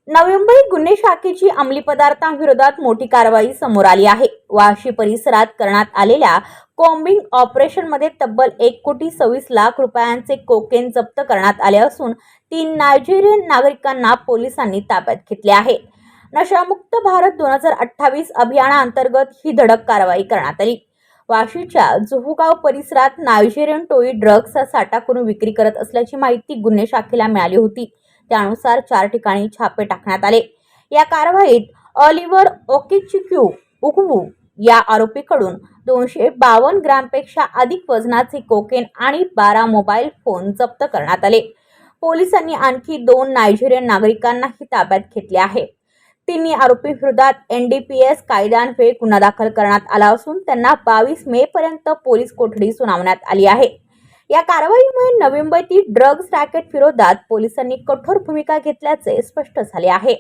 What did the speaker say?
नवी मुंबई गुन्हे शाखेची अंमली पदार्थांविरोधात मोठी कारवाई समोर आली आहे। वाशी परिसरात करण्यात आलेल्या कॉम्बिंग ऑपरेशनमध्ये तब्बल 1,26,00,000 रुपयांचे कोकेन जप्त करण्यात आले असून 3 नायजेरियन नागरिकांना पोलिसांनी ताब्यात घेतले आहे। नशामुक्त भारत 2028 अभियानाअंतर्गत ही धडक कारवाई करण्यात आली। वाशीच्या जुहूगाव परिसरात नायजेरियन टोळी ड्रग्सचा साठा करून विक्री करत असल्याची माहिती गुन्हे शाखेला मिळाली होती। त्यानुसार 4 ठिकाणी छापे टाकण्यात आले। या कारवाईत ऑलिव्हर ओकिचुक्वू या आरोपीकडून 252 ग्रॅमपेक्षा अधिक वजनाचे कोकेन आणि 12 मोबाईल फोन जप्त करण्यात आले। पोलिसांनी आणखी 2 नायजेरियन नागरिकांनाही ताब्यात घेतले आहे। तिन्ही आरोपींविरोधात NDPS कायद्यान्वये गुन्हा दाखल करण्यात आला असून त्यांना 22 मे पर्यंत पोलीस कोठडी सुनावण्यात आली आहे। या कारवाईमुळे नवी मुंबईतील ड्रग्ज रॅकेट विरोधात पोलिसांनी कठोर भूमिका घेतल्याचे स्पष्ट झाले आहे।